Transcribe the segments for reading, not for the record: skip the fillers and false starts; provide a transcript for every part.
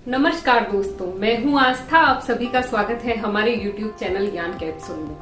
नमस्कार दोस्तों, मैं हूं आस्था। आप सभी का स्वागत है हमारे YouTube चैनल ज्ञान कैप्सूल में।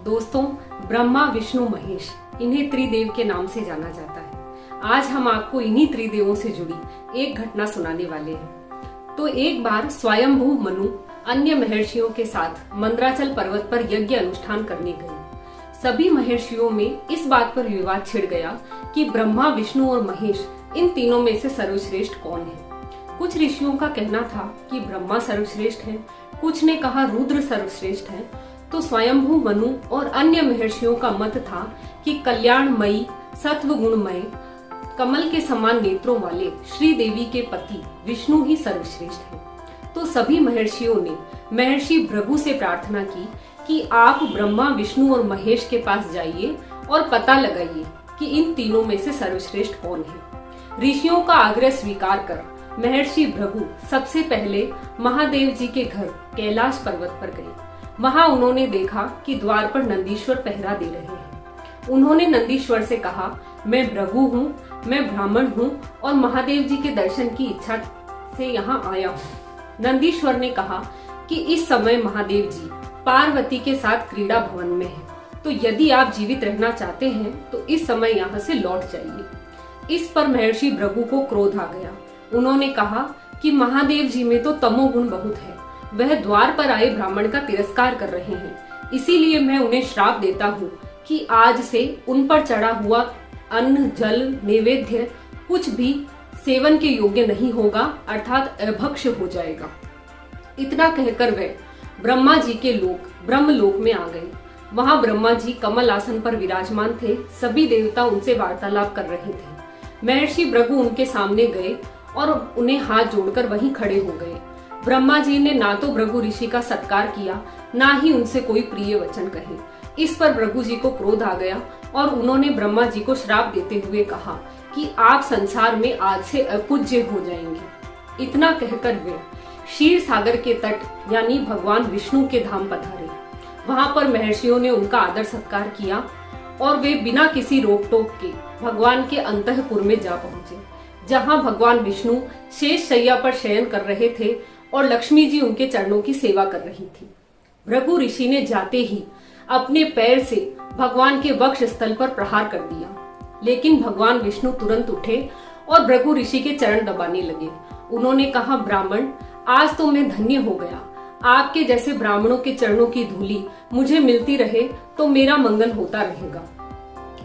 दोस्तों, ब्रह्मा, विष्णु, महेश, इन्हें त्रिदेव के नाम से जाना जाता है। आज हम आपको इन्हीं त्रिदेवों से जुड़ी एक घटना सुनाने वाले हैं। तो एक बार स्वयंभू मनु अन्य महर्षियों के साथ मंदराचल पर्वत पर यज्ञ अनुष्ठान करने गए। सभी महर्षियों में इस बात पर विवाद छिड़ गया कि ब्रह्मा, विष्णु और महेश इन तीनों में से सर्वश्रेष्ठ कौन है। कुछ ऋषियों का कहना था कि ब्रह्मा सर्वश्रेष्ठ है, कुछ ने कहा रुद्र सर्वश्रेष्ठ है। तो स्वयंभू मनु और अन्य महर्षियों का मत था कि कल्याणमयी, सत्व गुणमय, कमल के समान नेत्रों वाले श्री देवी के पति विष्णु ही सर्वश्रेष्ठ है। तो सभी महर्षियों ने महर्षि भृगु से प्रार्थना की कि आप ब्रह्मा, विष्णु और महेश के पास जाइए और पता लगाइए कि इन तीनों में से सर्वश्रेष्ठ कौन है। ऋषियों का आग्रह स्वीकार कर महर्षि भृगु सबसे पहले महादेव जी के घर कैलाश पर्वत पर गए। वहां उन्होंने देखा कि द्वार पर नंदीश्वर पहरा दे रहे हैं। उन्होंने नंदीश्वर से कहा, मैं भृगु हूँ, मैं ब्राह्मण हूँ और महादेव जी के दर्शन की इच्छा से यहाँ आया हूँ। नंदीश्वर ने कहा कि इस समय महादेव जी पार्वती के साथ क्रीड़ा भवन में है, तो यदि आप जीवित रहना चाहते हैं तो इस समय यहाँ से लौट जाइए। इस पर महर्षि भृगु को क्रोध आ गया। उन्होंने कहा कि महादेव जी में तो तमोगुण बहुत है, वह द्वार पर आए ब्राह्मण का तिरस्कार कर रहे हैं, इसीलिए मैं उन्हें श्राप देता हूँ कि आज से उन पर चढ़ा हुआ अन्न, जल, नैवेद्य कुछ भी सेवन के योग्य नहीं होगा, अर्थात अभक्ष्य हो जाएगा। इतना कहकर वे ब्रह्मा जी के लोक ब्रह्मलोक में आ गए। वहां ब्रह्मा जी कमल आसन पर विराजमान थे। सभी देवता उनसे वार्तालाप कर रहे थे। महर्षि भृगु उनके सामने गए और उन्हें हाथ जोड़कर वहीं खड़े हो गए। ब्रह्मा जी ने ना तो भृगु ऋषि का सत्कार किया, ना ही उनसे कोई प्रिय वचन कहे। इस पर भृगु जी को क्रोध आ गया और उन्होंने ब्रह्मा जी को श्राप देते हुए कहा कि आप संसार में आज से अपूज्य हो जाएंगे। इतना कहकर वे क्षीर सागर के तट यानी भगवान विष्णु के धाम पधारे। वहां पर महर्षियों ने उनका आदर सत्कार किया और वे बिना किसी रोक टोक के भगवान के अंतःपुर में जा पहुंचे, जहां भगवान विष्णु शेष शैया पर शयन कर रहे थे और लक्ष्मी जी उनके चरणों की सेवा कर रही थी। भृगु ऋषि ने जाते ही अपने पैर से भगवान के वक्ष स्थल पर प्रहार कर दिया, लेकिन भगवान विष्णु तुरंत उठे और भृगु ऋषि के चरण दबाने लगे। उन्होंने कहा, ब्राह्मण, आज तो मैं धन्य हो गया। आपके जैसे ब्राह्मणों के चरणों की धूली मुझे मिलती रहे तो मेरा मंगल होता रहेगा।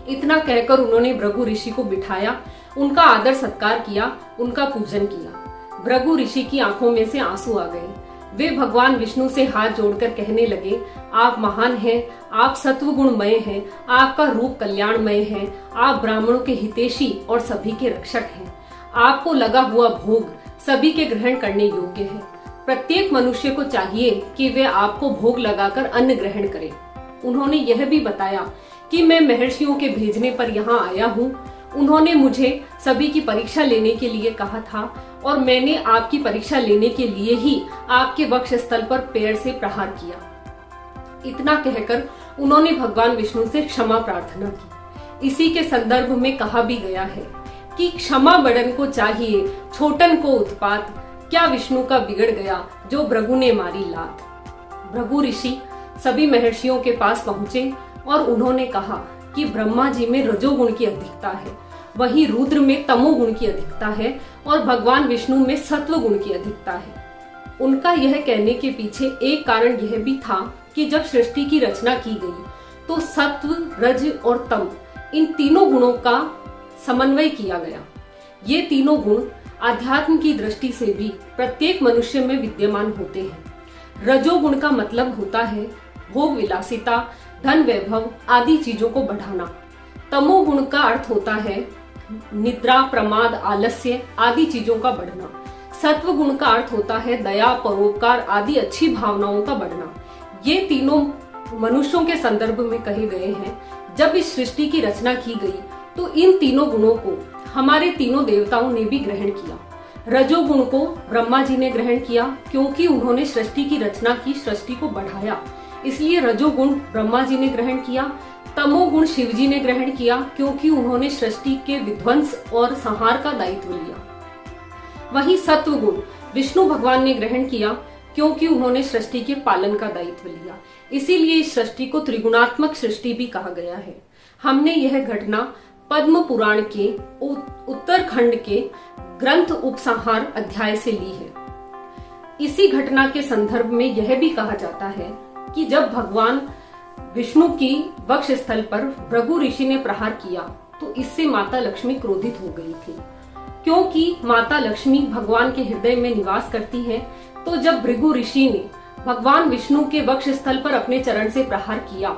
इतना कहकर उन्होंने भृगु ऋषि को बिठाया, उनका आदर सत्कार किया, उनका पूजन किया। भृगु ऋषि की आंखों में से आंसू आ गए। वे भगवान विष्णु से हाथ जोड़कर कहने लगे, आप महान हैं, आप सत्व गुणमय हैं, आपका रूप कल्याणमय है, आप ब्राह्मणों के हितैषी और सभी के रक्षक हैं। आपको लगा हुआ भोग सभी के ग्रहण करने योग्य है। प्रत्येक मनुष्य को चाहिए कि वे आपको भोग लगाकर अन्न ग्रहण करे। उन्होंने यह भी बताया कि मैं महर्षियों के भेजने पर यहाँ आया हूँ। उन्होंने मुझे सभी की परीक्षा लेने के लिए कहा था और मैंने आपकी परीक्षा लेने के लिए ही आपके वक्ष स्थल पर पैर से प्रहार किया। इतना कहकर उन्होंने भगवान विष्णु से क्षमा प्रार्थना की। इसी के संदर्भ में कहा भी गया है कि क्षमा बड़न को चाहिए, छोटन को उत्पात, क्या विष्णु का बिगड़ गया जो भृगु ने मारी लात। भृगु ऋषि सभी महर्षियों के पास पहुंचे और उन्होंने कहा कि ब्रह्मा जी में रजोगुण की अधिकता है, वहीं रुद्र में तमोगुण की अधिकता है और भगवान विष्णु में सत्व गुण की अधिकता है। उनका यह कहने के पीछे एक कारण यह भी था कि जब सृष्टि की रचना की गई तो सत्व, रज और तम, इन तीनों गुणों का समन्वय किया गया। ये तीनों गुण आध्यात्म की दृष्टि से भी प्रत्येक मनुष्य में विद्यमान होते हैं। रजोगुण का मतलब होता है भोग विलासिता, धन वैभव आदि चीजों को बढ़ाना। तमोगुण का अर्थ होता है निद्रा, प्रमाद, आलस्य आदि चीजों का बढ़ना। सत्व गुण का अर्थ होता है दया, परोपकार आदि अच्छी भावनाओं का बढ़ना। ये तीनों मनुष्यों के संदर्भ में कहे गए हैं। जब इस सृष्टि की रचना की गई तो इन तीनों गुणों को हमारे तीनों देवताओं ने भी ग्रहण किया। रजोगुण को ब्रह्मा जी ने ग्रहण किया क्योंकि उन्होंने सृष्टि की रचना की, सृष्टि को बढ़ाया, इसलिए रजोगुण ब्रह्मा जी ने ग्रहण किया। तमोगुण शिव जी ने ग्रहण किया क्योंकि उन्होंने सृष्टि के विध्वंस और संहार का दायित्व लिया। वहीं सत्व गुण विष्णु भगवान ने ग्रहण किया क्योंकि उन्होंने सृष्टि के पालन का दायित्व लिया। इसीलिए इस सृष्टि को त्रिगुणात्मक सृष्टि भी कहा गया है। हमने यह घटना पद्म पुराण के उत्तरखंड के ग्रंथ उपसंहार अध्याय से ली है। इसी घटना के संदर्भ में यह भी कहा जाता है कि जब भगवान विष्णु की वक्ष स्थल पर भृगु ऋषि ने प्रहार किया तो इससे माता लक्ष्मी क्रोधित हो गई थी। क्योंकि माता लक्ष्मी भगवान के हृदय में निवास करती है, तो जब भृगु ऋषि ने भगवान विष्णु के वक्ष स्थल पर अपने चरण से प्रहार किया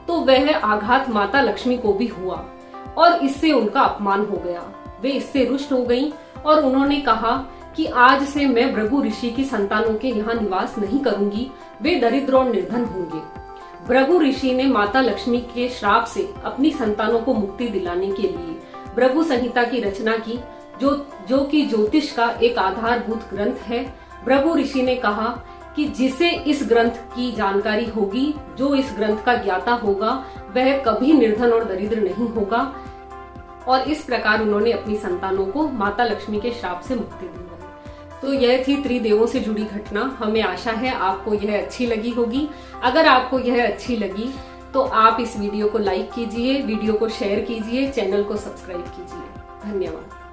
तो वह आघात माता लक्ष्मी को भी हुआ और इससे उनका अपमान हो गया। वे इससे रुष्ट हो गईं और उन्होंने कहा कि आज से मैं भृगु ऋषि की संतानों के यहाँ निवास नहीं करूंगी, वे दरिद्र और निर्धन होंगे। भृगु ऋषि ने माता लक्ष्मी के श्राप से अपनी संतानों को मुक्ति दिलाने के लिए भृगु संहिता की रचना की, जो कि ज्योतिष का एक आधारभूत ग्रंथ है। भृगु ऋषि ने कहा कि जिसे इस ग्रंथ की जानकारी होगी, जो इस ग्रंथ का ज्ञाता होगा, वह कभी निर्धन और दरिद्र नहीं होगा। और इस प्रकार उन्होंने अपनी संतानों को माता लक्ष्मी के श्राप से मुक्ति दिलाई। तो यह थी त्रिदेवों से जुड़ी घटना। हमें आशा है आपको यह अच्छी लगी होगी। अगर आपको यह अच्छी लगी तो आप इस वीडियो को लाइक कीजिए, वीडियो को शेयर कीजिए, चैनल को सब्सक्राइब कीजिए। धन्यवाद।